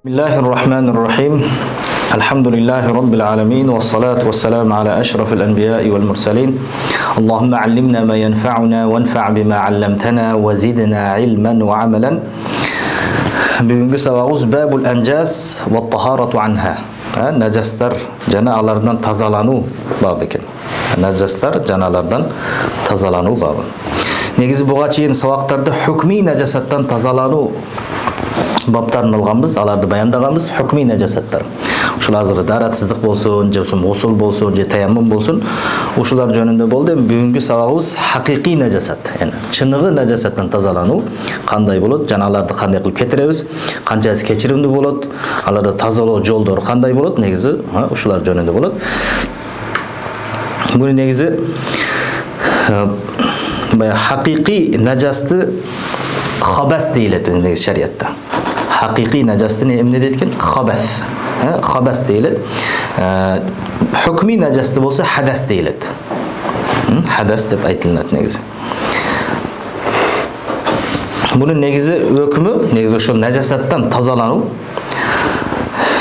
Bismillahirrahmanirrahim. Elhamdülillahi Rabbil alemin. Ve salatu ve selamu ala eşrafil enbiyai vel mursalin. Allahümme allimna ma yenfa'una ve enf'a bima allamtana ve zidna ilmen ve amelen. Bugünkü sabahımız babul encaz ve taharatu anha. Necaslar canalardan tazalanu babı ekan. Necaslar canalardan tazalanu babı. Negizi buga чейин сабактарда hukmi necasattan tazalanu babtарын алганбыз, аларды баяндаганбыз, hukmi necasаттар. Ушул азыр даратсыздык болсун, же осул болсун, же таяммум болсун, ушулар жөнүндө болду. Бүгүнкү сабагыбыз хакыйкый necasat, яны чыныгы necasаттан тазалануу кандай болот, жана аларды кандай кылып кетиребиз, канчасы кечиримдүү болот, аларды тазалоо жолдору кандай болот, негизи ушулар жөнүндө болот. Буну негизи haqiqiy najasты xabas deyiladi негизи şeriatda. Haqiqiy najasты emne deydigan? Xabas. Xabas deyiladi. Hukmiy najasты bolsa hadas deyiladi. Hadas deb aytilinadi negisi. Bunun negisi hukmi, negisi o'sha najasatdan tozalanu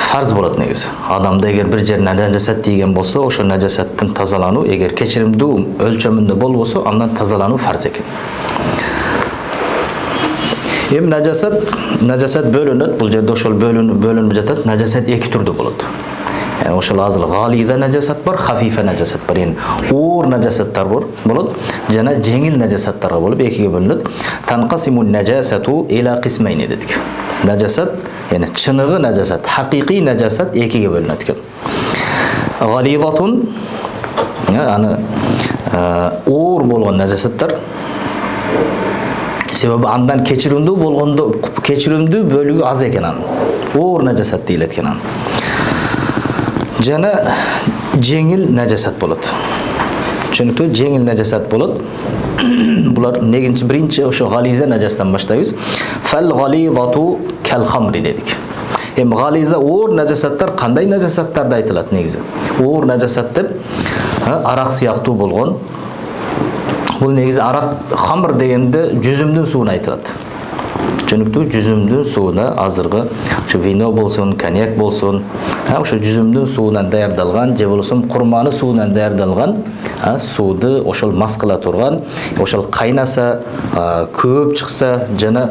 farz bo'ladi negisi. Adamda eğer bir yerine najasat degan bolsa, o'sha najasatdan tozalanu eğer kechirimdүү o'lchamida bo'lsa, ondan tozalanu farz ekan. Hem najasat bölünür, bu yerde oşol bölünüp jatat, najasat iki türlü bo'ladi. Yani oşol azıl galiza najasat var, hafife najasat var. Yani uğur najasatlar bo'ladi, jana jengil najasatlarga bo'lib ikiga bölünadi. Tanqasimun najasatu ila qismayni dedik. Najasat, yani çınığı najasat, haqiqiy najasat ikiga bölünadi ekan. Galizatun, yani uğur bo'lgan najasatlar sebebi andan keçirimdүү bölügü az ekan anın. Uğur najasat deyiladi ekan anın. Jana jengil najasat bo'ladi. Çünkü jengil najasat bo'ladi. Bular neginchi birinchi o'sha galiza najasatdan boshlaymiz. Fal galizatu kal khamri dedik. Hem galiza uğur najasatlar qanday najasatlarda aytiladi negizi? Uğur najasat deb aroq siyaqtуу bo'lgan. Bu negizi aroq xamr degende жүзүмдүн суuna aytiladi. Çünkü жүзүмдүн суuna azırgı şu vino bolsun, konyak bolsun, şu жүзүмдүн суundan dayardalgan, je bolsun qurmany suundan dayardalgan suudu oşol mas kıla turgan, oşol kaynasa, köp çıksa, jana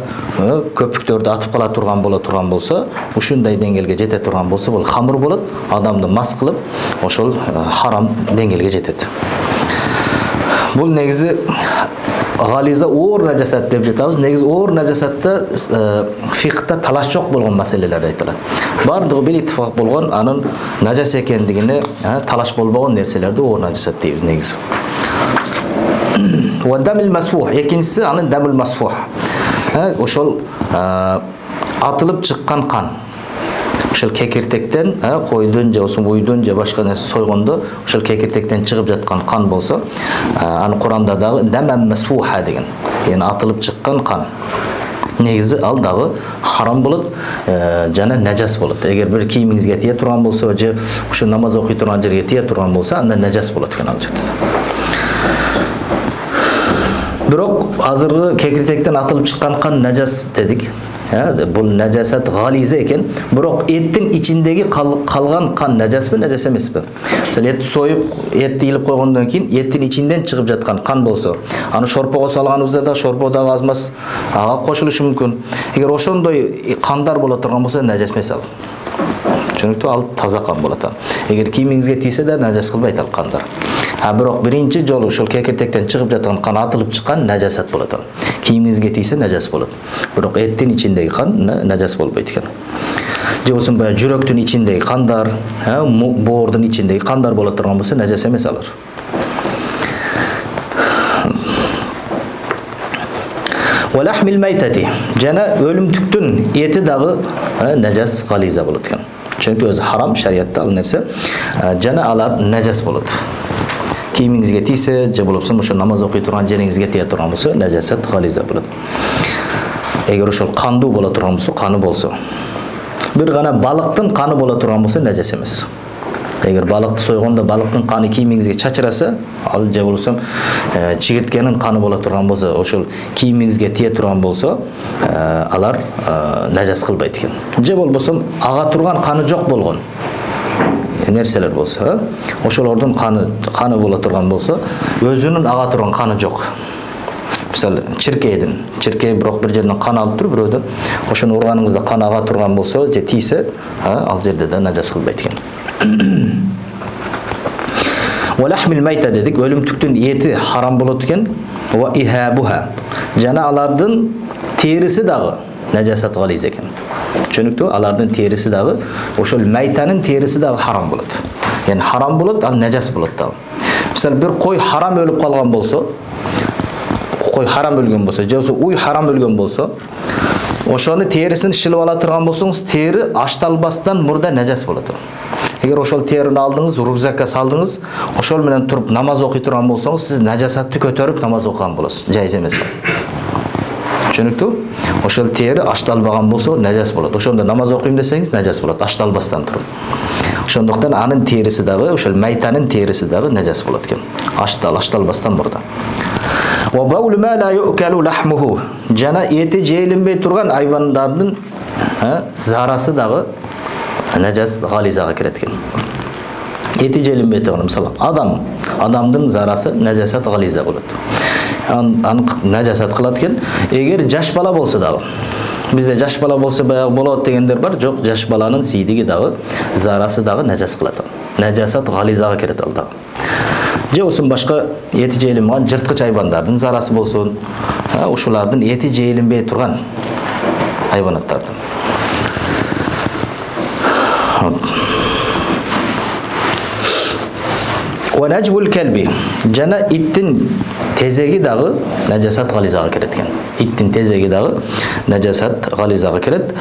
köpüktörde atıp kala turgan bolsa, uşunday dengelge jete turgan bolsa, bul xamr bolot, adamды mas kılıp, oşol haram dengelge jetedi. Bu negizi galiza uğur najasat deb jetamiz. Negizi uğur najasatda fiqhda talaş çok bolgan meselelerde aytıladi. Bardыгы bir ittifaq bolgan anın najas ekendigini talaş bolbogan nerselerde uğur najasat deymiz negizi. Ve damil masfuh, ikincisi anın damil masfuh. Oşol atılıp çıkkan kan. Oşol kekirtekten, koydun je, uydun je, başka narsa soygonda, oşol kekirtekten çıkıp жатқан kan bolsa, anı Kur'anda da damam masfuha degen. Yani atılıp çıkkan kan. Negizi al dağı haram bolot, jana najas bolot. Eğer bir kiyimingizge tiye turgan bolsa, je oşo namaz okuy turgan jerge tiye turgan bolsa, anda najas bolot ekan al жерде. Biroq azırgı kekirtekten atılıp çıkkan kan najas dedik. Bu najasat galize eken, biroq ettin içindeki kalgan kan najas mı, najas emes mi? Mesela et soyup, et deyilip koygandan keyin ettin içinden çıkıp жатқан kan bolsa, anı şorpoga salganыбызda da şorpoda azmaz koşuluşu mümkün. Eğer oşondoy kandar bola turgan bolsa najas emes al. Çünkü al taza kan bolatan. Eğer kiyimingizge tiyse de najas kılbayt al kandar. Biroq birinci jolu şol kekirtekten çıkıp жатқан kan atılıp çıkan najasat bolatan. Kiyimingizge tiyse najas bolat. Biroq ettin içindeki kan najas bolbayt ekan. Je bolsun baya jüröktün içindeki kandar, boordun içindeki kandar bola turgan bolsa najas emes alır. Ve lahmil maytati, jana ölümtüktün eti dağı najas galiza bolat ekan. Çünkü özü haram şeriatda al nerse, jana alar najas bolat. Kiyimingizge tiyse, je bolupsun oşo namaz okuy turgan jeringizge tiye turgan bolsa najasat galiza bolat. Eğer oşol kandуу bola turgan bolsa, kanı bolsa. Bir gana balıktın kanı bola turgan bolsa najas emes. Эгер балыкты сойгондо балыктын каны кийимиңизге чачыраса, ал же болсо чигирткенин каны боло турган болсо, ошол кийимиңизге тие турган болсо, алар нажас кылбайт экен. Же болбосо ага турган каны жок болгон нерселер болсо, ошолордун каны боло турган болсо, өзүнүн ага турган каны жок. Мисалы, чиркей бирок бир жерден кан алып туруп, бирөөдөн ошону урганыңызда кан ага турган болсо, же тийсе, ал жерде да нажас кылбайт экен. Ва лахмил майта дедик, өлүмтүктүн эти харам болот экен. Ва ихабуха. Жана алардын териси дагы нажасат гализ экен. Түшүнүктүү? Алардын териси дагы, ошол майтанын териси дагы харам болот. Яни харам болот, ал нажас болот дагы. Мисалы, бир кой харам өлүп калган болсо, кой харам өлгөн болсо, же болсо уй харам өлгөн болсо, ошону терисин шилип ала турган болсоңуз, тери ашталбастан мурда нажас болот. Эгер ошол терини алдыңыз, рюкзакка салдыңыз, ошол менен туруп намаз окуй турган болсоңуз, сиз нажасатты көтөрүп намаз окуган болосуз. Жайыз эмес. Түшүнүктүү? Ошол тери ашталбаган болсо нажас болот. Ошондо намаз окуйм десеңиз нажас болот, ашталбастан туруп. Ошондуктан анын терisi дагы, ошол майтанын терisi дагы нажас болот экен. Ашталбастан мурда. Ва баулу ма ла юкалу лахмуху. Жана эти жейлинбей турган айвандардын зарасы дагы нажас гализага кирет экен. Эти жейлинбей турган, мисалы, адамдын зарасы нажасат гализа болот. Аны нажасат кылат экен. Эгер жаш бала болсо дагы, бизде жаш бала болсо баягы болот дегендер бар. Жок, жаш баланын сийдиги дагы, зарасы дагы нажас кылат. Нажасат гализага кирет ал дагы. Же болсун башка эти жейлинбеген жырткыч айбандардын зарасы болсун, ушулардын эти жейлинбей турган айбанаттардын. Ва наджбул калби. Жана иттин тезеги дагы нажасат гализага кирет экен. Иттин тезеги дагы нажасат гализага кирет.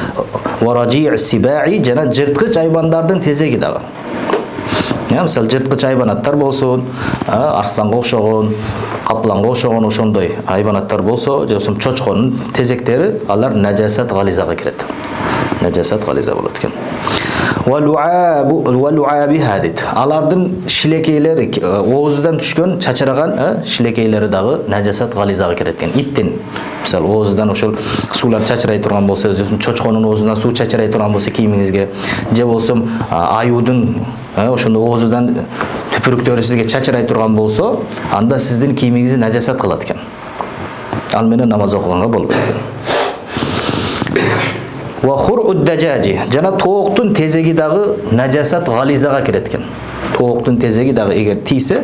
Ва раджи'у сиба'i, жана жырткыч айбандардын тезеги дагы. Мисалы, жырткыч айбанаттар болсун, арсланга окшогон, капланга окшогон ошондой айбанаттар болсо, же болсо чочконун тезектери, алар нажасат гализага кирет. Нажасат гализа болот экен. Ва лу'аби хадит. Алардын шилекейлери, оозудан түшкөн, чачыраган шилекейлери дагы нажасат гализага кирет экен. Иттин, мисалы, оозудан ошол суулар чачырай турган болсо, чочконун оозунан суу чачырай турган болсо кийимиңизге, же болсо аюудун ошондо оозудан түпүрүктөрү сизге чачырай турган болсо, анда сиздин кийимиңизди нажасат кылат экен. Ал менен намаз окуганга болбойт экен. Ва хур'уд дажажи, жана тооктун тезеги дагы нажасат гализага кирет экен. Тооктун тезеги дагы эгер тийсе,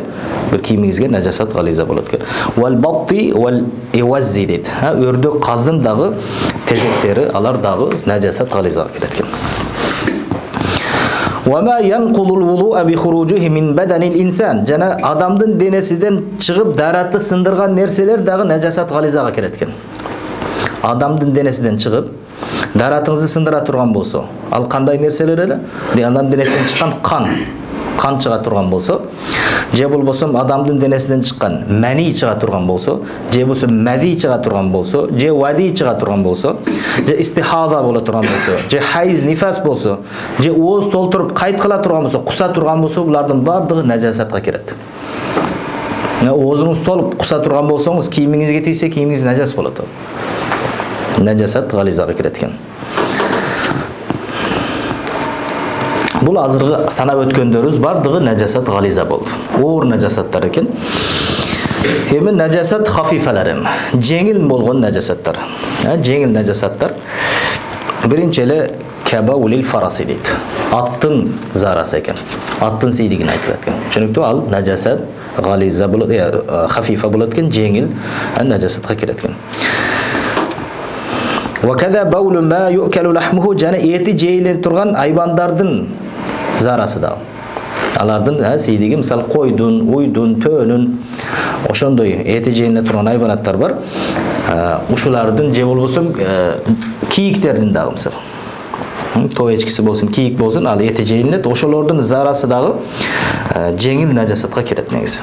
бир кийимиңизге нажасат гализа болот экен. Вал батти вал иваззи дейт. Өрдөк каздын дагы тезектери, алар дагы нажасат гализага кирет экен. Ва ма янқулул вулу'a би хуружихи мин баданил инсан, жана адамдын денесиден чыгып даратты сындырган нерселер дагы нажасат гализага кирет экен. Адамдын денесиден чыгып даратыңызды сындыра турган болсо, ал кандай нерселер эле? Адамдын денесинен чыккан кан чыга турган болсо, же болбосо адамдын денесинен чыккан мани чыга турган болсо, же болбосо мази чыга турган болсо, же вади чыга турган болсо, же истихаза боло турган болсо, же хайз, нифас болсо, же ооз толтуруп кайт кыла турган болсо, куса турган болсо, булардын бардыгы нажасатка кирет. Оозуңуз толуп куса турган болсоңуз, кийимиңизге тийсе, кийимиңиз нажас болот. Нажасат гализага кирет экен. Бул азыркы санап өткөндөрүбүз бардыгы нажасат гализа болду. Оор нажасаттар экен. Эми нажасат хафифаларым, жеңил болгон нажасаттар. Жеңил нажасаттар биринчи эле кабаулил фараси дейт. Аттын зарасы экен. Аттын сийдигин айтып экен. Түшүнүктүү? Ал нажасат гализа болот, хафифа болот экен, жеңил нажасатка кирет экен. Ва када баулу ма юкалу лахмуху, жана эти жейилен турган айбандардын зарасы да. Алардын сийдиги, мисалы, койдун, уйдун, төөнүн, ошондой эти жейилен турган айбанаттар бар. Ушулардын же болбосо кийиктердин дагы, мисалы, той эчкиси болсун, кийик болсун, ал эти жейиленет, ошолордун зарасы дагы жеңил нажасатка кирет негизи.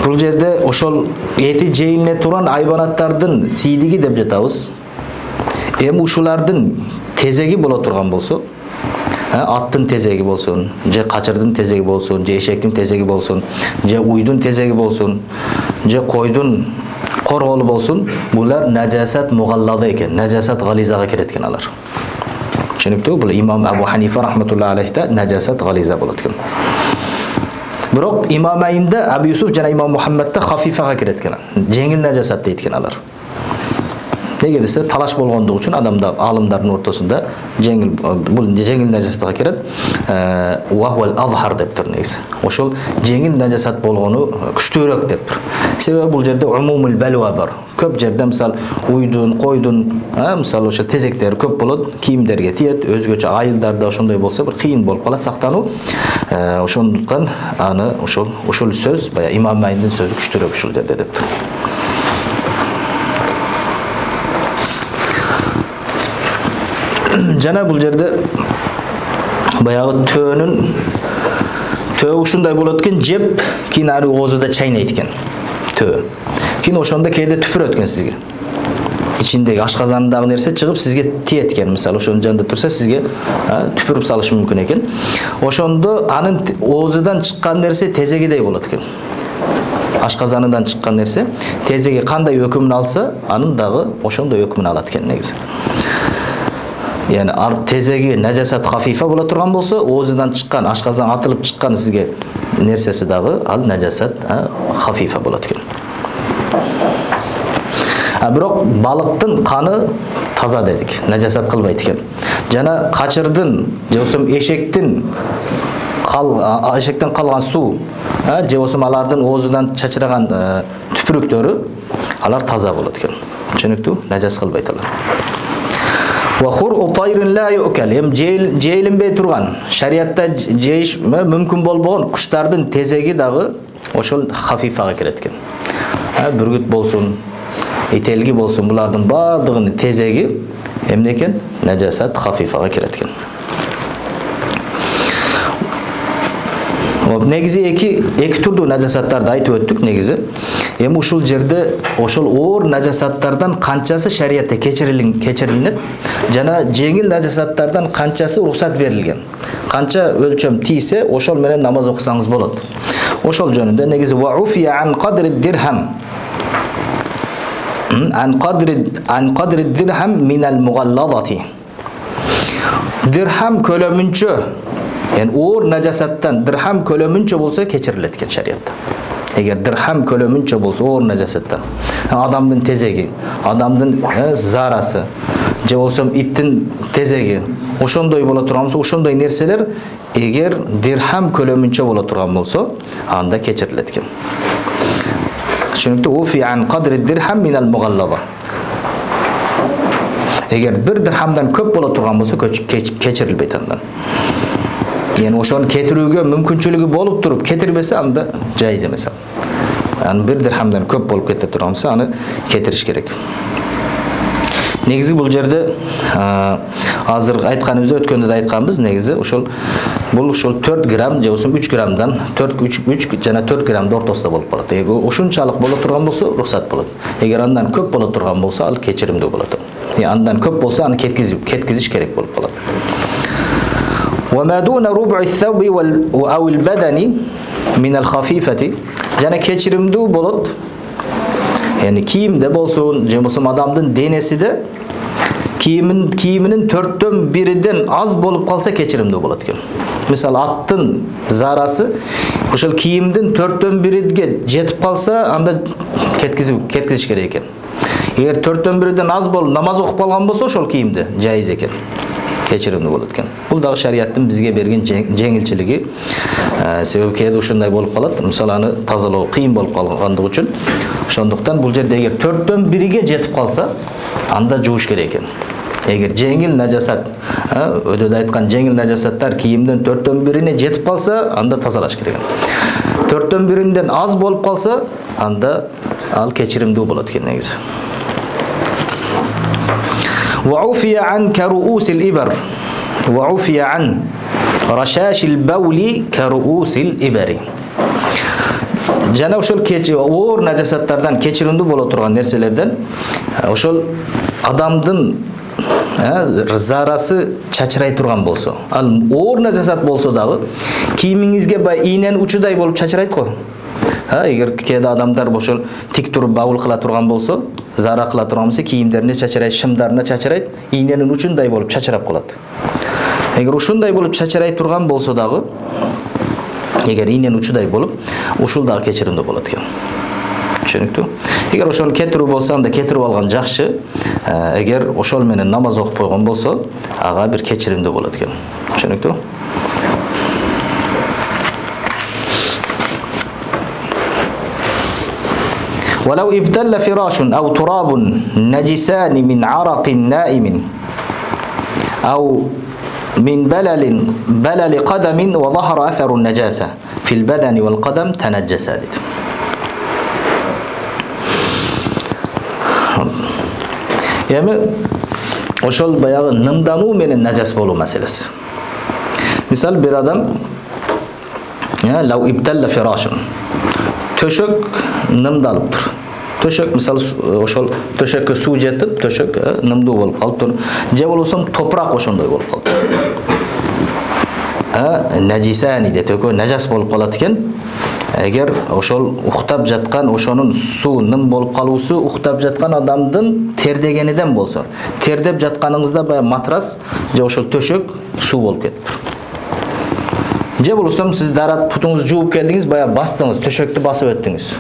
Бул жерде ошол эти жейилине турган айбанаттардын сийдиги деп жатабыз. Эми ушулардын тезеги боло турган болсо, Attın tezegi bolsun, je kaçırdın tezegi bolsun, je eşektin tezegi bolsun, je uydun tezegi bolsun, je koydun korgolu bolsun, bular najasat mughallaza eken, najasat galizaga kiretken alar. Tushunibdi? Bu İmam Abu Hanifa rahmetullahi alayhda najasat galiza bo'latgan. Biroq İmam Ayinda Abu Yusuf jana İmam Muhammadda xafifaga kiretken, jengil najasat deytkenlar. Nega desa, talash bo'lganligi uchun adamlar, olimlarning o'rtasida jengil najosatga kiradi. Va huval azhar debdir negisi. O'shol jengil najosat bo'lgani kuchliroq debdir. Sababi bu yerda umumul balva bor. Ko'p yerda misol uydun, qo'ydun, misol o'sha tezeklar ko'p bo'ladi, kiyimlarga tiyadi, o'zgacha ayillarda shunday bo'lsa bir qiyin bo'lib qoladi saqtanu. O'shondan ani o'shol so'z, baya Imom Mayinning so'zi kuchliroq shul debdir. Jana bu yerda bayağı tö uşunday bo'layotgan jeb keyin ari o'zida chaynayotgan tö. Keyin o'shonda keyda tüpür o'tgan sizga. İçindagi oshqozondagi narsa chiqib sizga tiyetgan, misol o'shon jonda tursa sizga tüpürib solish mumkin ekan. O'shonda aning o'zidan chiqqan narsa tezegiday bo'layotgan. Oshqozonidan chiqqan narsa tezegi qanday hukmini alsa, aning dag'i o'shonda hukmini alatgan negiz. Yani tezegi najasat hafifa bo'la turgan bo'lsa, o'zidan chiqqan, oshqozon atılib chiqqan sizga narsasi dag'i al najasat hafifa bo'latgan. Biroq baliqning qoni toza dedik, najasat qilmaydi ekan. Jana qachirdin, bo'lsam eshakdan qolgan suv, bo'lsam alardan o'zidan chachiragan tüpürüklari, alar toza bo'ladi ekan. Tushunibdi? Najas qilmaydilar. Wa khur'u tayrin la yu'kal. Hem jeylinbey turgan, şariatda jeyish mumkin bo'lgan qushlarning tezegi dag'i o'shol hafifaga kiretgan. Burgut bo'lsin, itelgi bo'lsin, bularning barlig'ining tezegi emne ekan? Najasat hafifaga kiretgan. Negizi iki turdu najasatlarni aytib o'tdik negizi. Hem uşul jerde oşul oğur najasatlardan qanchasi şariatda kechirilib, jana jengil najasatlardan qanchasi ruxsat berilgan. Qancha o'lcham tiyse oşol menen namoz o'qisangiz bo'ladi. Oşol jönünde negizi va ufiya an qadri dirham. An qadri dirham min al mughallazati. Dirham ko'lamuncha, yani oğur najasatdan dirham ko'lamuncha bo'lsa kechiriladigan shariatda. Eğer dirham ko'lamuncha bo'lsa oğur najasatdan, adamning tezegi, adamning zarasi, je bo'lsam itning tezegi, o'shonday bo'la turgan bo'lsa, o'shonday narsalar eğer dirham ko'lamuncha bo'la turgan bo'lsa, anda kechiriladigan. Tushunibdi? U fi an qadri dirham min al mughallaza. Eğer bir dirhamdan ko'p bo'la turgan bo'lsa, kechirilmaydi andan. Yani o'shoni ketiruvga mumkinchiligi bo'lib turib ketirmasa anda joiz emas. Yani bir dirhamdan ko'p bo'lib ketib tursa, uni ketirish kerak. Negizi bu yerda hozir aytganimiz o'tganda aytganmiz, negizi o'shol 4 gram, je bo'lsa 3 gramdan 3 jana 4 gramda o'rtasida bo'lib qoladi. Eğer o'shunchalik bo'la turgan bo'lsa, ruxsat bo'ladi. Eğer andan ko'p bo'la turgan bo'lsa, al kechirimli bo'ladi. Yani andan ko'p bo'lsa, uni ketkizish kerak bo'lib qoladi. وما دون ربع الثوب أو البدن من الخفيفة jana kechirimli bo'ladi. Yani kiyimde bo'lsin, je bo'lsa adamning denesida kiyiminin 1/4 az bo'lib qolsa kechirimli bo'ladi ekan. Misal attın zarası o'shal kiyimning 1/4 jetib qolsa, anda ketkizish kerak ekan. Eğer 1/4 az bo'lib namoz o'qib qolgan bo'lsa, o'shal kiyimde joiz ekan. Kechirimli bo'ladi ekan. Bu da shariatning bizga bergan jengilchiligi. Sebebi keyda shunday bo'lib qoladi. Misolani tozalov qiyin bo'lib qolganligi uchun, shundaqdan bu yerda eğer 1/4 jetib qolsa, anda juvish kerak ekan. Eğer jengil najasat, o'tida aytgan jengil najasatlar kiyimdan 1/4 jetib qolsa, anda tozalash kerak ekan. 1/4 az bo'lib qolsa, anda al kechirimli bo'ladi ekan negiz. وعفي عن كرؤوس الإبر وعفي عن رشاش البول كرؤوس الإبر. Jana o'shol o'r najasatlardan kechirimli bo'la turgan narsalardan o'shol adamning зарасы чачырай турган болсо, ал оор нажасат болсо дагы кийимиңизге баягы ийненин учудай болуп чачырайт го. Эгер кээде адамдар ошол тик туруп бабыл кыла турган болсо, зара кыла турган болсо, кийимдерине чачырайт, шымдарына чачырайт, ийненин учундай болуп чачырап калат. Эгер ушундай болуп чачырай турган болсо дагы, эгер ийненин учудай болуп, ушул дагы кечиримдүү болот экен. Түшүнүктүү? Эгер ошону кетирип болсам да кетирип алган жакшы, эгер ошол менен намаз окуп койгон болсо, ага бир кечиримдүү болот экен. Түшүнүктүү? ولو ابتل فراش أو تراب نجسان من عرق نائم أو من بلل قدم وظهر أثر النجاسة في البدن والقدم تنجس. Yani oşol bayağı nımdanuu menen najas bolуу meselesi. Misal bir adam law ibtalla firashun töşök nımdalıptır. Töşök misal oşol töşökкө суу жетип, töşök nımdуу болуп калыптыр. Je болсом топурак ошондой болуп калды. Najisani de tökө najas болуп калат экен. Эгер ошол уктап жаткан, ошонун суу ным болуп калуусу уктап жаткан адамдын тердегениден болсо, тердеп жатканыңызда баягы матрас же ошол төшөк суу болуп кетиптир. Же болсом сиз дарат путуңузду жууп келдиңиз, баягы бастыңыз, төшөктү басып өттүңүз.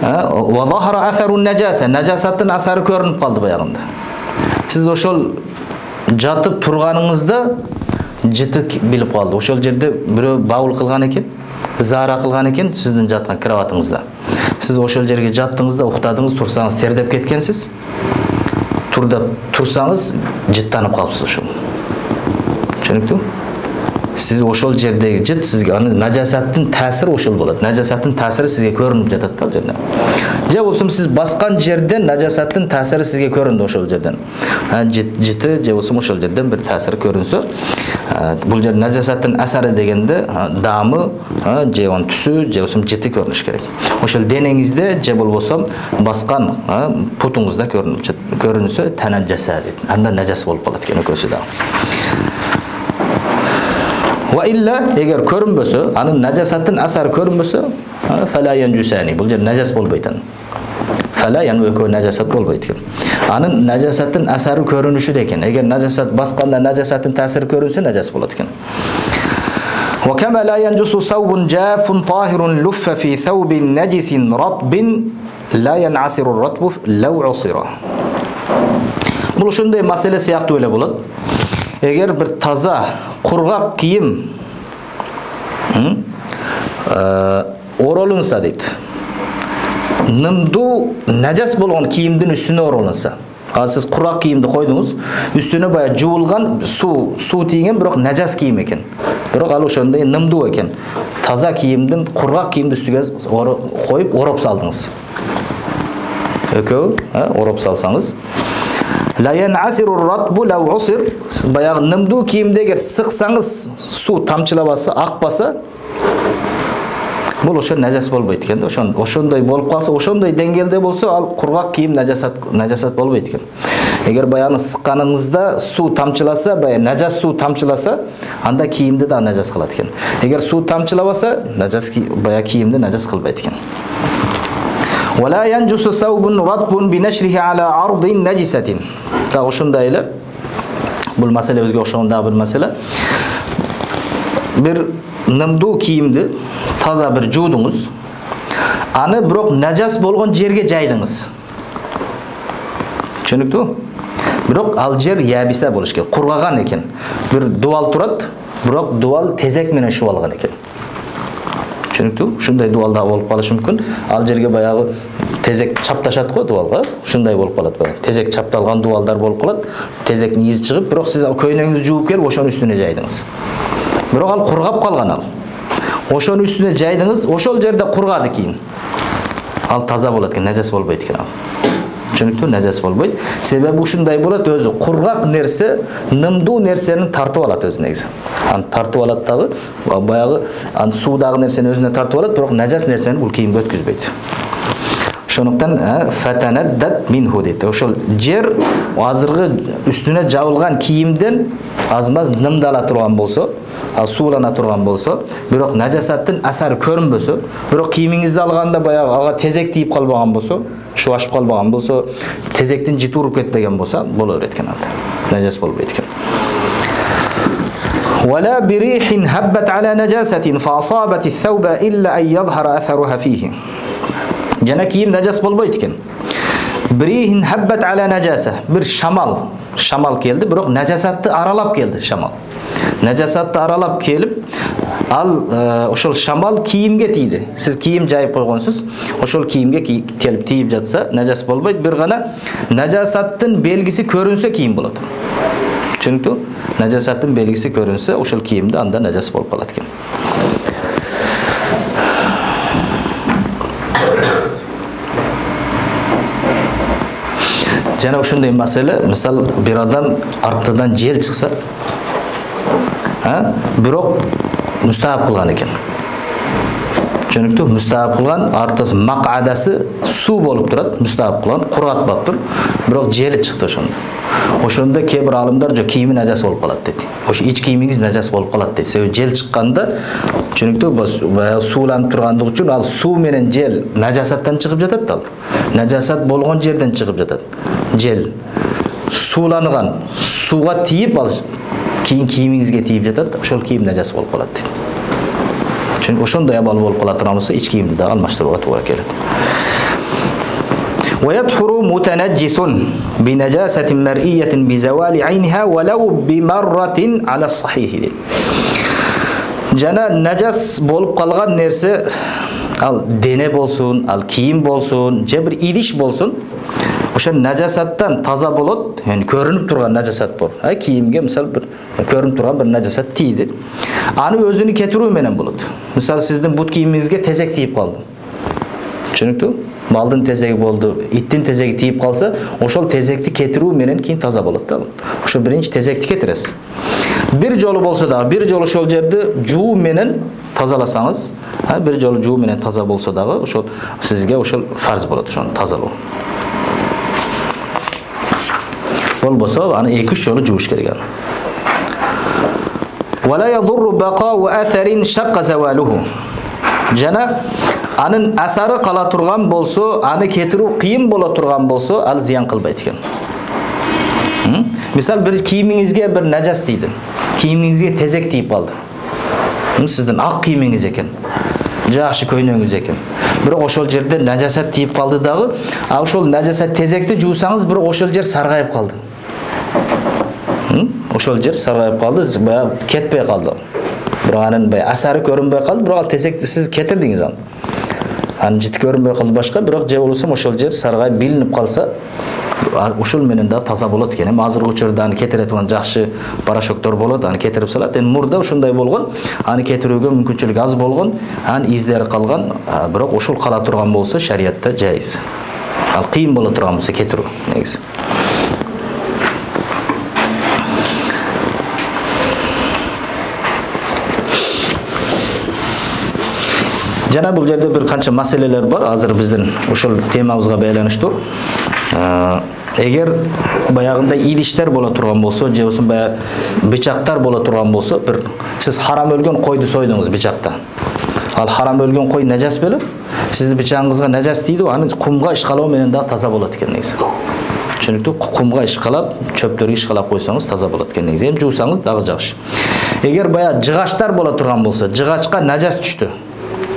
Ва захара асарун najasa, najasаттын асары көрүнүп калды баягында. Сиз ошол жатып турганыңызда жытык билип калды. Ошол жерде бирөө бабыл кылган экен, зара кылган экен сиздин жаткан кроватыңызда. Сиз ошол жерге жаттыңыз да уктадыңыз, турсаңыз тердеп кеткенсиз. Турсаңыз жыттанып калыпсыз ошол. Түшүнүктүү? Siz ошол жердеги жыт сизге аны najasаттын таасири ошол болот. Najasаттын таасири сизге көрүнүп жатат да ал жерден. Же болсом сиз баскан жерден najasаттын таасири сизге көрүндү ошол жерден. Жыты же болсом ошол жерден бир таасири көрүнсө, бул жер najasаттын асары дегенде даамы, же он түсү, же болсом жыты көрүнүш керек. Ошол денеңизде же болбосо баскан путуңузда көрүнсө tanajjasa дейт. Анда najас болуп калат экен экөөсү да. Wa illa eğer körünbösö, anın najasatın asarı körünbösö, fala yanjusani. Bul jer najas bolbayt. Fala yani ökö najasat bolbayt. Anın najasatın asarı körünüşü deken. Eğer najasat baskanda najasatın tasiri körünse najas bolat eken. Wa kama la yanjusu sawbun jafun tahirun luffa fi thawbin najisin ratbin la yanasiru ar-ratbu law usira. Bul şunday mesele siyaktı öyle bolat. Eğer bir taza, kurgak kiyim orolunsa deydi. Nımduu najas bolgan kiyimdin üstüne orolunsa. Siz kurgak kiyimdi koydunuz, üstüne bayağı juulgan su tiyingen biroq najas kiyim eken. Biroq al ошондой nımduu eken. Taza kiyimdin kurgak kiyimdi üstüge koyup orop saldınız. Ökö, orop salsanız. La yanasiru ratbu law usir. Bayağı nımduu kiyimde eğer sıksanız su tamçılabasa, akbasa bul ошо najas bolbayt eken. Ошондой болуp kalsa, ошондой деңгээлде болсо ал kurgak kiyim najasat bolbayt eken. Eğer bayağını sıkkanыңızda su tamçılasa, najas su tamçılasa, anda kiyimde de najas kılat eken. Eğer su tamçılabasa, bayağı kiyimde najas kılbayt eken. ولا ينجس ثوب رطب بنشره على عرض نجسة. Ta ошондайлар. Бул маселе өзгө ошондой бир маселе. Bir nımduu kiyimdi taza bir juudуңуз. Аны бирок najas болгон жерге жайдыңыз. Түшүнүктүү? Бирок ал жер ябиса болуш керек. Кургаган экен. Bir дубал турат, бирок дубал тезек менен шубалган экен. Түшүнүктүү? Ушундай дубалда болуп калышы мүмкүн. Ал жерге баягы тезек чапташат го дубалга. Ушундай болуп калат баягы. Тезек чапталган дубалдар болуп калат. Тезектин изи чыгып, бирок сиз көйнөгүңүздү жууп келип ошонун үстүнө жайдыңыз. Бирок ал кургап калган ал. Ошонун үстүнө жайдыңыз, ошол жерде кургады кийин. Ал таза болот экен, najas болбойт экен ал. Түшүнүктүү? Najas болбойт. Себеби ушундай болот, өзү кургак нерсе, нымдуу нерсени тартып алат өзү негизи. Аны тартып алат дагы, баягы суудагы нерсени өзүнө тартып алат, бирок najas нерсени бул кийимге өткүзбөйт. Ошондуктан фатанаддат минху дейт. Ошол жер азыркы үстүнө жабылган кийимден азмаз нымдала турган болсо, суулана турган болсо, бирок нажасаттын асары көрүнбөсө, бирок кийимиңизди алганда баягы ага тезек тийип калбаган болсо, шуашып калбаган болсо, тезектин жити уруп кетпеген болсо, боло берет экен ал. Нажас болбойт экен. ولا بريح هبت على نجاسة فأصابت الثوب إلا أن يظهر أثرها فيه. Jana kiyim najas bolboyt ekan. Birihin habbat ala najasa. Bir shamal keldi, biroq najasatni aralab keldi shamal. Najasatni aralab kelib, oshol shamal kiyimga tiydi. Siz kiyim jayib qo'ygansiz, oshol kiyimga kelib tiyib jatsa, najas bolboyt. Bir gana najasatning belgisi ko'rinsa kiyim bo'ladi. Chunki najasatning belgisi ko'rinsa, oshol kiyimda anda najas bo'lib qoladi ekan. Jana shunday masala, misol bir odam ortidan jel chiqsa, biroq mustahab qilgan ekan. Chunki mustahab qilgan ortasi maq'adasi suv bo'lib turadi, mustahab qilgan quratbaptir, biroq jeli chiqdi shunda. O'shunda kebir olimlar jo kiyimi najas bo'lib qoladi dedi. O'sha ich kiyimingiz najas bo'lib qoladi dedi. Sebebi jel chiqqanda, chunki suvlanib turganligi uchun al suv menen jel najasatdan chiqib жатат da. Najasat bo'lgan yerdan chiqib жатат. Jel suvlangan, suvga tiyib al keyin kiyimingizga tiyib жатат, o'shol kiyim najas bo'lib qoladi dedi. Chunki o'shonday abal bo'lib qoladigan bo'lsa, ich kiyimni da almashtiruga to'g'ri keladi. ويدحر متنجس بنجاسة مرئية بزوال عينها ولو بمرة على الصحيح. Jana najas bo'lib qolgan narsa al dene bo'lsin, al kiyim bo'lsin, je bir idish bo'lsin, o'sha najasatdan toza bo'ladi, ya'ni ko'rinib turgan najasat bor. Kiyimga misol bir ko'rinib turgan bir najasat tiydi. Ani o'zini ketiruv menen bo'ladi. Misol sizning but kiyimingizga tezek tiyib qoldi. Tushunibdi? Maldın tezegi boldu, ittin tezegi tiyip kalsa, oşol tezekti ketiruv menen keyin taza bolot da. Oşol birinci tezekti ketiresiz. Bir jolu bolsa da, bir jolu şol jerde juu menen tazalasanız, bir jolu juu menen taza bolsa da, oşol sizge oşol farz bolot, oşol tazaloo. Bolbosa, ana 2-3 jolu juuş kerak. Ve la yadurru baqa'u atharin shaqqa zawaluhu. Jana anın asarı qala turgan bolsa, ani ketiruv qiyin bola turgan bolsa, al ziyan qilbaydi ekan. Misal bir kiyimingizga bir najas tiydi. Kiyimingizga tezek tiyip aldı. Sizden aq kiyimingiz ekan. Yaxshi ko'ynogingiz ekan. Biroq oshol jerde najasat tiyip qaldi дағы, oshol najasat tezekni juvsangiz, biroq oshol jer sarg'ayib qaldi. Oshol jer sarg'ayib qaldi, ketpay qaldi. Biroq anin asari ko'rinmay qaldi, biroq tezekni siz ketirdingiz onu. Hani jiti ko'rinmay qaldi boshqa, biroq je bo'lsa oshol jer sarg'ayib bilinib qalsa, oshol menen da taza bo'ladi ekan. Ham hozirgi uchurda ketiradigan yaxshi parashoklar bo'ladi, ani ketirib saladi. Endi murda shunday bo'lgan, ani ketiruvga mumkinchilik az bo'lgan, ani izlari qolgan, biroq oshol qala turgan bo'lsa shariatda joiz. Al qiyin bo'la turgan bo'lsa ketiruv negiz. Jana bu yerde bir qancha masalalar bor. Hozir bizning oshol temamizga baylanishdir. Eğer bayağında idishlar bo'la turgan bo'lsa, je bo'lsin baya bichaqlar bo'la turgan bo'lsa, bir siz haram o'lgan qo'yni so'ydingiz bichaqda. Al haram o'lgan qo'y najas bo'lib, sizni bichagingizga najas tiydi, ani qumga ishqalab menen da toza bo'ladi ekan negisi. Chunki qumga ishqalab, cho'plarga ishqalab qo'ysangiz toza bo'ladi ekan negisi. Ham juvsangiz daha yaxshi. Eğer baya jig'achlar bo'la turgan bo'lsa, jig'achqa najas tushdi.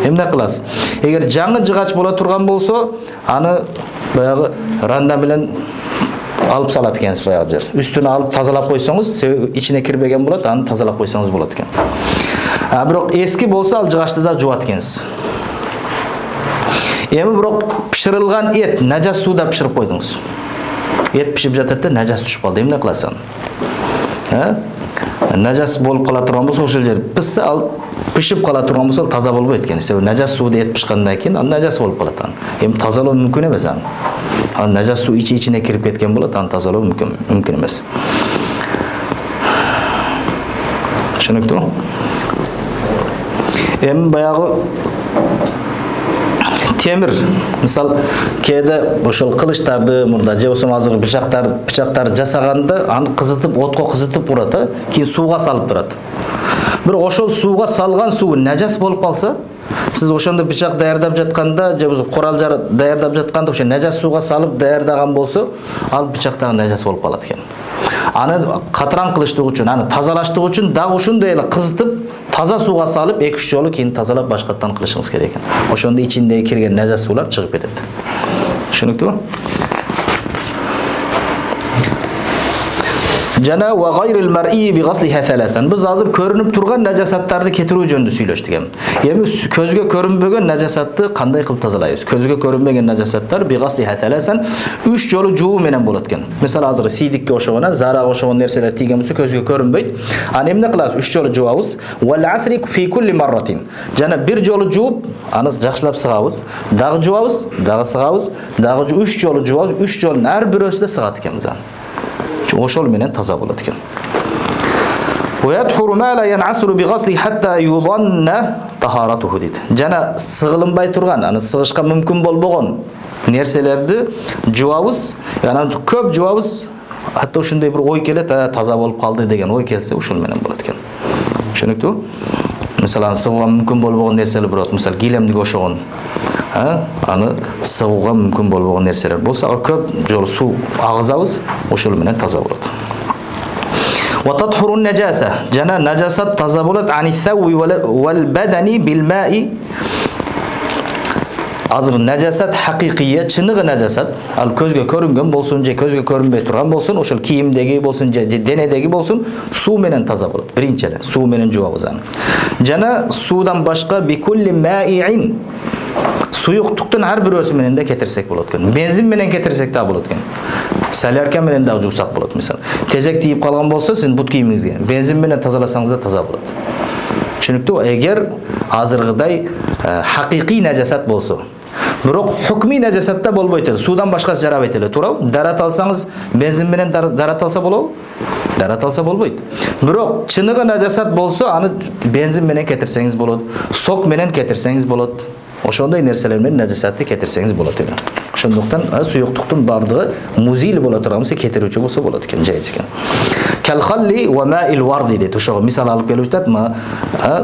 Emne qilasiz? Eğer жаңы jig'ach bo'la turgan bo'lsa, ani bayağı randa bilan alıp salat ekansiz bayağı jer. Üstüne alıp tazalap qo'ysangiz, içine kirmegen bo'ladi, ani tazalap qo'ysangiz bo'ladi ekan. Biroq eski bo'lsa al jig'achda da juvat ekansiz. Endi biroq pishirilgan et najas suvda pishirib qo'ydingiz. Et pishib жатadi, najas tushib qoldi. Emne qilasan? Najas bo'lib qola turgan bo'lsa, o'sha jer pissa al pishib qola turgan bo'lsa toza bo'lmaydi ekan. Sebebi najas suvda et pishgandan keyin najas bo'lib qoladi. Hem tozalov mumkin emas. Najas suv içine kirib ketgan bo'ladi, tozalov mumkin emas. Tushunibdi? Hem bayağı Temir, misal kede ошол кылычтарды мурда же болсо азыр бычактар жасаганда аны кызытып, отко кызытып урат, кийин сууга салып турат. Бирок ошол сууга салган суу нажас болуп калса, сиз ошондо бычак даярдап жатканда же болсо курал даярдап жатканда ошо нажас сууга салып даярдаган болсо, ал бычак дагы нажас болуп калат экен. Аны катыран кылыштык үчүн, аны тазалаштык үчүн дагы ошондой эле кызытып, таза сууга салып 2-3 жолу кийин тазалап башкаттан кылышыңыз керек экен. Ошондо ичиндеги кирген нажас суулар чыгып кетет. Түшүнүктүбү? Жана ва гайрил мар'i би гаслиха саласан. Биз азыр көрүнүп турган нажасаттарды кетирүү жөнүндө сүйлөштүк эми. Эми көзгө көрүнбөгөн нажасатты кандай кылып тазалайбыз? Көзгө көрүнбөгөн нажасаттар би гаслиха саласан 3 жолу жуу менен болот экен. Мисалы азыр сийдикке ошогон, зарага ошогон нерселер тийген болсо көзгө көрүнбөйт. Аны эмне кылабыз? 3 жолу жуабыз. Вал асри фи кулли марратин. Жана 1 жолу жууп, аны жакшылап сыгабыз. Дагы жуабыз, дагы сыгабыз, дагы 3 жолу жуабыз. 3 жолун ар бирөөсүндө сыгат экенбиз аны. Ошол менен таза болот экен. ويدحر ما لا ينعسر بغسل حتى يظن طهارته дейт. Жана сыгылынбай турган, аны сыгышка мүмкүн болбогон нерселерди жуабыз, яна көп жуабыз. Хатта ушундай бир ой келет, таза болуп калды деген ой келсе, ушул менен болот экен. Түшүнүктүбү? Мисалы сыгууга мүмкүн болбогон нерселер болот. Мисалы килемдик ошогон. Аны сыгууга мүмкүн болбогон нерселер болсо, көп жолу суу агызабыз, ошол менен таза болот. Ва татхуру najasa. Жана нажасат таза болот ани сауи вал бадани бил маи. Азыр нажасат хакыйкый, чыныгы нажасат, ал көзгө көрүнгөн болсун же көзгө көрүнбөй турган болсун, ошол кийимдеги болсун же денедеги болсун, суу менен таза болот. Биринчи эле суу менен жуабыз аны. Жана суудан башка бикулли маи'ин. Суюктуктун ар бирөөсү менен да кетирсек болот экен. Бензин менен кетирсек да болот экен. Солярка менен да жуусак болот мисалы. Тезек тийип калган болсо, сиз бут кийимиңизге бензин менен тазаласаңыз да таза болот. Түшүнүктүү? Эгер азыргыдай хакыйкый нажасат болсо, бирок hukmiy нажасатта болбойт. Суудан башкасы жарабайт эле, туурабы? Дарат алсаңыз, бензин менен дарат алса болобу? Дарат алса болбойт. Бирок чыныгы нажасат болсо, аны бензин менен кетирсеңиз болот, сок менен кетирсеңиз болот. Ошондой нерселер менен нажасатты кетирсеңиз болот эле. Ошондуктан суюктуктун бардыгы музил боло турган болсо, кетирүүчү болсо болот экен, жайыз экен. Кал халли ва ма'ил варди дейт. Ошого мисал алып келип жатат,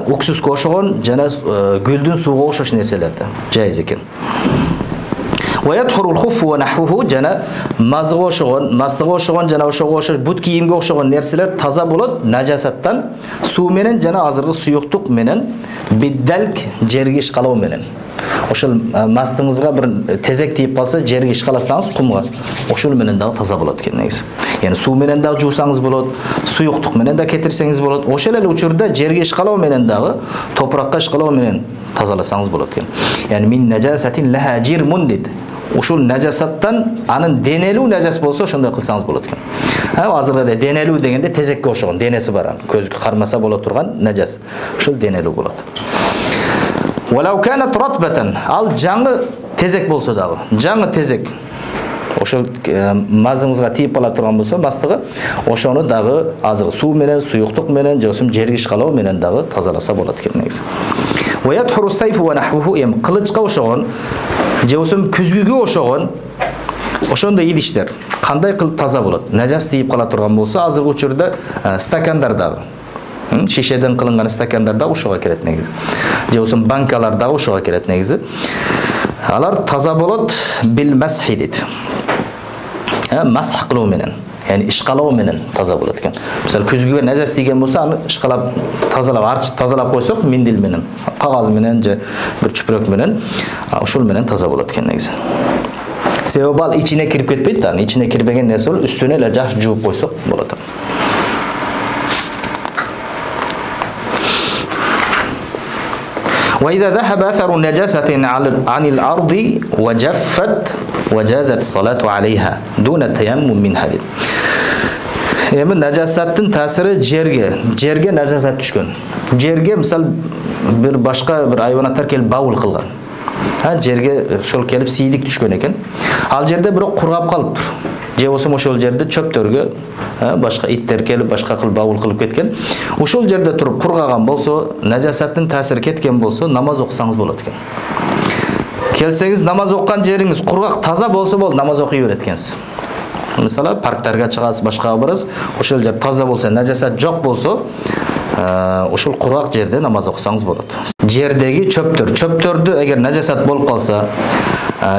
уксуско ошогон жана гүлдүн сууга окшош нерселерди, жайыз экен. Ва ядхурул хуффу ва нахвуху, жана мазга ошогон, мастыга ошогон жана ошого окшош бут кийимге окшогон нерселер таза болот нажасаттан суу менен жана азыркы суюктук менен биддалк жерге ишкалоо менен. Ошол мастыңызга бир тезек тийип калса, жерге ишкаласаңыз кумга, ошол менен дагы таза болот экен негизи. Яни суу менен дагы жуусаңыз болот, суюктук менен да кетирсеңиз болот. Ошол эле учурда жерге ишкалоо менен дагы, топуракка ишкалоо менен тазаласаңыз болот экен. Яни мин najasатин лаха жирмун дейт. Ушул нажасаттан анын денелүү нажас болсо, ошондой кылсаңыз болот экен. Азыркыда денелүү дегенде тезекке ошогон, денеси бар, көзгө кармаса боло турган нажас. Ушул денелүү болот. Валау канат ратбатан, ал жаңы тезек болсо дагы, жаңы тезек. Ошол мазыңызга тийип кала турган болсо, мастыгы, ошону дагы азыр суу менен, суюктук менен, же болсо жерге ишкалоо менен дагы тазаласа болот экен негизи. Ва ядхуру сайфу ва нахвуху, кылычка ошогон, же болсо күзгүгө ошогон, ошондой идиштер кандай кылып таза болот? Нажас тийип кала турган болсо, азыркы учурда стакандар дагы, шишеден кылынган стакандар дагы ошого келет негизи. Же болсо банкалар дагы ошого келет негизи. Алар таза болот бил масхи дейт. Масх кылуу менен, яни ишкалоо менен таза болот экен. Мисалы күзгүгө нажас тийген болсо, аны ишкалап, тазалап, арчып тазалап койсок, миндил менен, кагаз менен же бир чүпүрөк менен, ошол менен таза болот экен негизи. Себеби ал ичине кирип кетпейт да, ичине кирбеген нерсе бол үстүнө эле жакшы жууп койсок болот. وإذا ذهب أثر النجاسة عن الأرض وجفت وجازت الصلاة عليها دون التيمم منها. Эми нажасаттын таасири жерге нажасат түшкөн. Жерге мисал бир башка бир айванаттар келип бабыл кылган. Жерге ошол келип сийдик түшкөн экен. Ал жерде бирок кургап калыптыр. Же болсо ошол жерде чөптөргө башка иттер келип башка кыл бабыл кылып кеткен. Ошол жерде туруп кургаган болсо, нажасаттын таасири кеткен болсо, намаз окусаңыз болот экен. Келсеңиz намаз оққан жеріңіз құрғақ, таза болса болды, намаз оқи берет екенсіз. Мысалы, парктарға шығасыз, башқаға барасыз, ошол жер таза болса, нәжасат жоқ болса, ошол құрғақ жерде намаз оқысаңыз болады. Жердегі чөптөрдү эгер нәжасат болып қалса,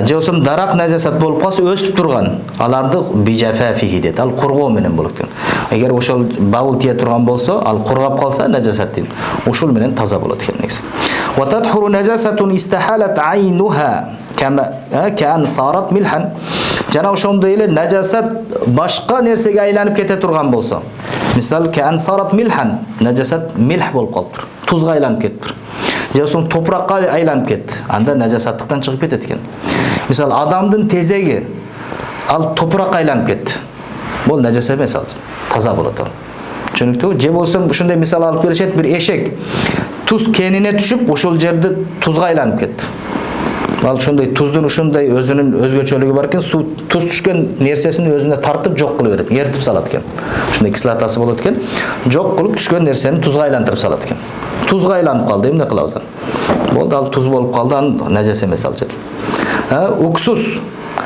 же болсо дарак нәжасат болып қалса, өсіп тұрған, аларды bijafafиhi дейт. Ал құрғоо менен болот экен. Эгер ошол бабыл тие турган болсо, ал құрғап қалса нәжасаттын, ошол менен таза болот экен негизи. Wa tadhuru najasatun istahalat aynuha ka'an sarat milhan. Жана ошондой эле нәжасат башка нерсеге айланып кете турган болсо, мисал кa'an sarat milhan, нәжасат милх болуп калыптыр, тузга айланып кетиптир. Же болсо топуракка айланып кетти, анда нәжасаттыктан чыгып кетет экен. Мисал адамдын тезеги ал топуракка айланып кетти. Бул нәжаса эмес, ал таза болот. Түшүнүктүү? Же болсо ушундай мисал алып келишет, бир эшек туз кенине түшүп, ошол жерде тузга айланып кетти. Ал ушундай туздун ушундай өзүнүн өзгөчөлүгү бар экен, суу туз түшкөн нерсесин өзүнө тартып жок кылып берет, эритип салат экен. Ушундай кислотасы болот экен, жок кылып түшкөн нерсени тузга айлантырып салат экен. Тузга айланып калды, эмне кылабыз? Болду, ал туз болуп калды, нәжес эмес ал жер. Уксус,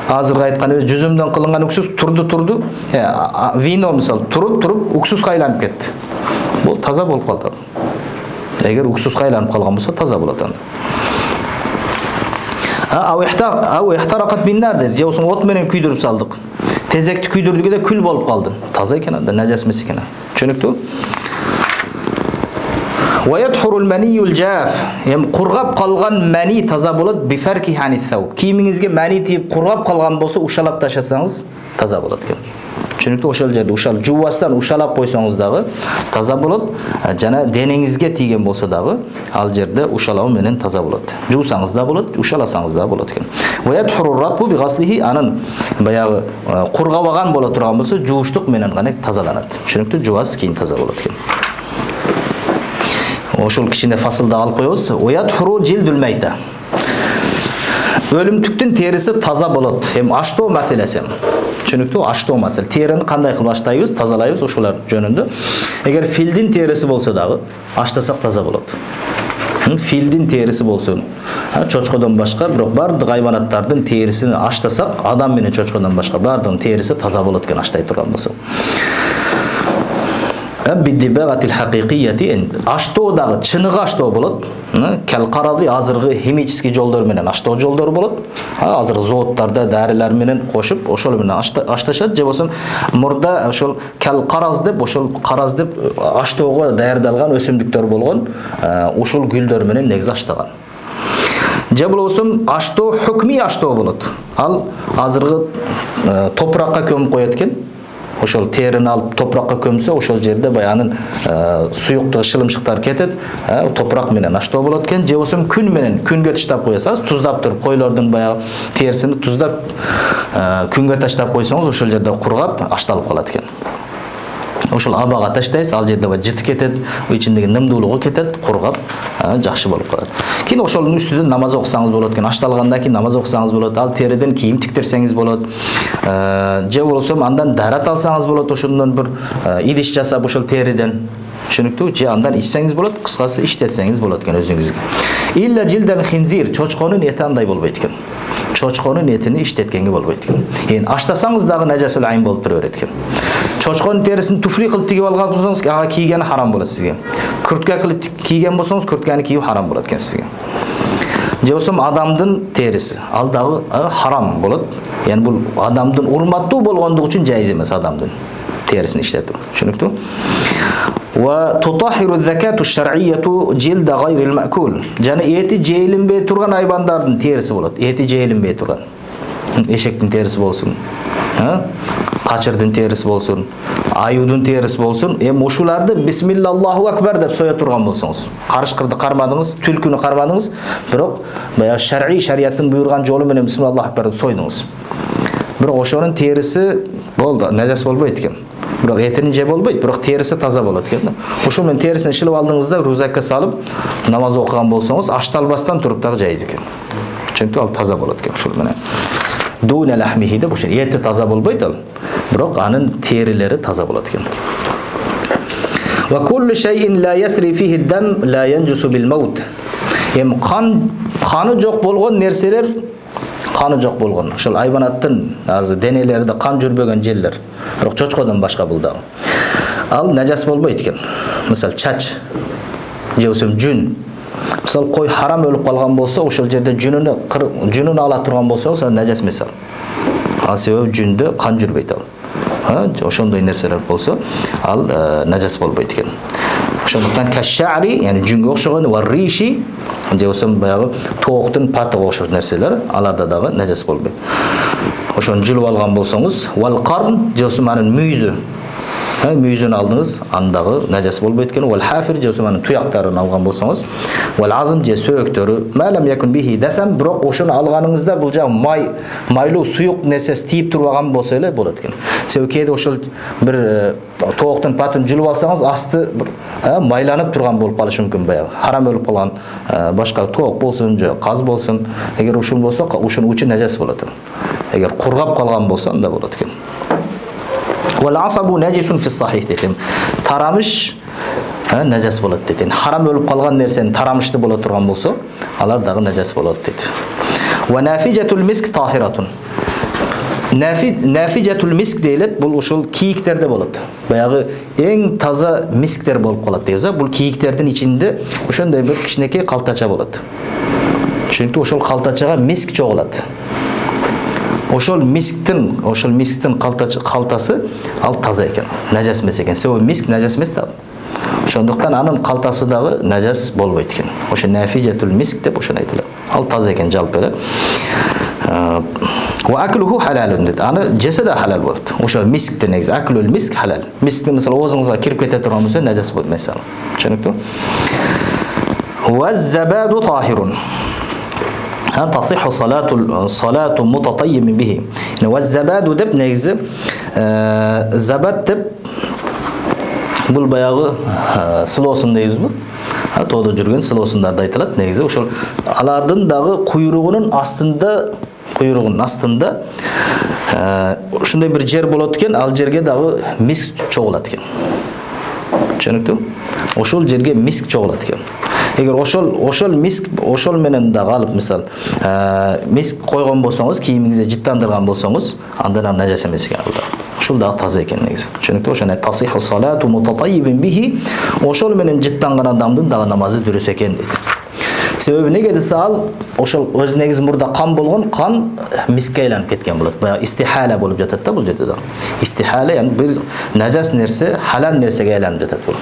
азыркы айткан жүзүмдөн кылынган уксус турду, вино мисал туруп уксуска айланып кетти. Бул таза болуп калды. Эгер уксуска айланып калган болсо таза болот анда. Ау ихтаракат биннар dedi. Же болсо от менен күйдүрүп салдык. Тезекти күйдүрдүк да күл болуп калды. Таза экен анда, нәжес эмес экен. Түшүнүктүү? Wa yadhuru al-maniyyu al-jaf. Кургап калган мани таза болот бифарки ханис-сауп. Кийимиңизге мани тийип кургап калган болсо, ушалап ташасаңыз таза болот экен. Түшүнүктүү? Ошол жерде ушал жуубастан ушалап койсоңуз дагы таза болот. Жана денеңизге тийген болсо дагы ал жерде ушалуу менен таза болот. Жуусаңыз да болот, ушаласаңыз да болот экен. Wa yadhuru ar-ratbu bi ghaslihi, анын баягы кургабаган боло турган болсо жууштук менен гана тазаланат. Түшүнүктүү? Жуас кийин таза болот экен. Ошол кичине фасылда алып коебуз. Wa yadhuru jildul mayta. Өлүмтүктүн териси таза болот. Эми аштоо маселеси. Түшүнүктүү? Аштоо маселе. Терини кандай кылып аштайбыз, тазалайбыз, ошолар жөнүндө. Эгер филдин териси болсо дагы аштасак таза болот. Филдин териси болсун, чочкодон башка, бирок бардык хайванаттардын терисин аштасак, адам менен чочкодон башка бардыгынын терisi таза болот экен аштай турган болсо. Биддибагатил хакикияти, аштоо дагы чыныгы аштоо болот. Кел карады азыркы химический жолдор менен аштоо жолдору болот. Азыр заводдордо дарылар менен кошуп, ошол менен ашташат. Же болсо мурда ошол кел караз деп, ошол караз деп аштоого даярдалган өсүмдүктөр болгон, ушул гүлдөр менен негизи аштаган. Же болсо аштоо hukmi аштоо болот. Ал азыркы топуракка көмүп коет экен. Ошол терини алып топуракка көмсө, ошол жерде баянын суюктугу, шылымшыктар кетет, топурак менен аштоо болот экен. Же болсо күн менен күнгө таштап коесаңыз, туздап туруп, койлордун баягы терисини туздап күнгө таштап койсоңуз, ошол жерде кургап ашталып калат экен. Ошол абага таштайсыз, ал жерде жыт кетет, ичиндеги нымдуулугу кетет, кургап жакшы болуп калат. Кийин ошонун үстүнөн намаз окусаңыз болот экен, ашталгандан кийин намаз окусаңыз болот, ал териден кийим тиктирсеңиз болот. Же болсо андан дарат алсаңыз болот, ошондон бир идиш жасап ошол териден. Түшүнүктүү? Же андан ичсеңиз болот, кыскасы иштетсеңиз болот экен өзүңүзгө. Илля жилдан хинзир, чочконун эти андай болбойт экен. Чочконун этини иштеткенге болбойт экен. Эми аштасаңыз дагы нажасыл айын болуп тура берет экен. Чочконун терисин туфли кылып тигип алган болсоңуз, ага кийгени харам болот сизге. Куртка кылып кийген болсоңуз, куртканы кийүү харам болот экен сизге. Же болсо адамдын терisi, ал дагы харам болот. Яны бул адамдын урматтуу болгондугу үчүн жайыз эмес адамдын терисин иштетүү. Түшүнүктүү? Wa tutahhiru az-zakatu ash-shar'iyyatu jilda ghayri al-ma'kul. Жана эти жейилинбей турган айбандардын терisi болот. Эти жейилинбей турган. Эшектин терisi болсун, качырдын терisi болсун, аюудун терisi болсун, эми ушуларды бисмиллаху акбар деп соя турган болсоңуз, карышкырды кармадыңыз, түлкүнү кармадыңыз, бирок бая шарияттын буйруган жолу менен бисмиллаху акбар деп сойдуңуз. Бирок ошонун терisi болду, нажас болбойт экен. Бирок этини же болбойт, бирок терisi таза болот экен. Ошол менен терисин шылып алдыңызда рузакка салып намаз окуган болсоңуз, ашталбастан туруп дагы жайыз экен. Чөнтү ал таза болот экен ошол менен. Дуна лахмихи деп ошол эти таза болбойт ал, бирок анын терилери таза болот экен. Ва куллу шайин ла ясри фихи дам ла янжусу бил маут. Эми Kanı жоқ болған нәрселер, қаны жоқ болған. Ошол айбанаттын денелерде қан жүрбөгөн жерлер. Бирок чочкодон башка бул дагы. Ал нажас болбойт экен. Мисал чач, же жүн. Мисал кой харам өлүп калган болсо, ошол жерде жүнүн ала турган болсо, ал нажас эмес ал. Ал себеби жүндө кан жүрбөйт ал. Ошондой нерселер болсо, ал нажас болбойт экен. Ошондуктан кашшари, яни жүнгө окшогон, варриши, же баягы тооктун патыга окшош нерселер, аларда дагы нажас болбойт. Ошону жылып алган болсоңуз, вал карн, же анын мүйүзү. Мүйүзүн алдыңыз, андагы нажас болбойт экен. Вал хафир, же анын туяктарын алган болсоңуз, вал азм, же сөөктөрү, малам якун бихи дасам, бирок ошону алганыңызда бул жагы майлуу суюк нерсеси тийип турбаган болсо эле болот экен. Себеби кээде ошол бир тооктун патын жылып алсаңыз, асты майланып турган болуп калышы мүмкүн баягы. Харам өлүп калган башка тоок болсун, же каз болсун, эгер ушул болсо, ушунун учу нажас болот. Эгер кургап калган болсо, анда болот экен. Wal asabu najisun fi sahih dedim. Taramış najas bolot dedi. Haram өлүп калган нерсенин тарамышты боло турган болсо, алар дагы наjas болот dedi. Wa nafijatul misk tahiratun. Nafijatul misk deйлет, бул ушул кийиктерде болот. Баягы эң таза мисктер болуп калат дейбиз. Бул кийиктердин ичинде ошондой бир кичинекей калтача болот. Чөнки ошол калтачага миск чогулат. Ошол мисктин калтасы ал таза экен, нажас эмес экен. Себеби миск нажас эмес да. Ошондуктан анын калтасы дагы нажас болбойт экен. Ошо нафижатул миск деп ошону айтылат. Ал таза экен жалпы эле. Ва аклуху халалун дейт. Аны жесе да халал болот. Ошо мисктен негизи аклул миск халал. Мисктин мисалы оозуңузга кирип кете турган болсо нажас болот эмес ал. Түшүнүктү? Ва забаду tahirun. تصح صلاة متطيب به. والزباد деп негизи забад деп бул баягы сылоосун дейбизби? Тоодо жүргөн сылоосундарда айтылат. Негизи ошол алардын дагы куйругунун астында ушундай бир жер болот экен. Ал жерге дагы миск чогулат экен. Түшүнүктү? Ошол жерге миск чогулат экен. Эгер ошол миск ошол менен да калып, мисал, миск койгон болсоңуз, кийимиңизди жыттандырган болсоңуз, андан нажас эмес экен ал да. Ошол да таза экен негизи. Түшүнүктү? Ошону тасиху салату мутатайибин бихи, ошол менен жыттанган адамдын дагы намазы дурус экен дейт. Себеби неге десе ал ошол өз негизи мурда кан болгон, кан мискке айланып кеткен болот. Баягы истихала болуп жатат да бул жерде да. Истихала, яны бир нажас нерсе халал нерсеге айланып жатат бул.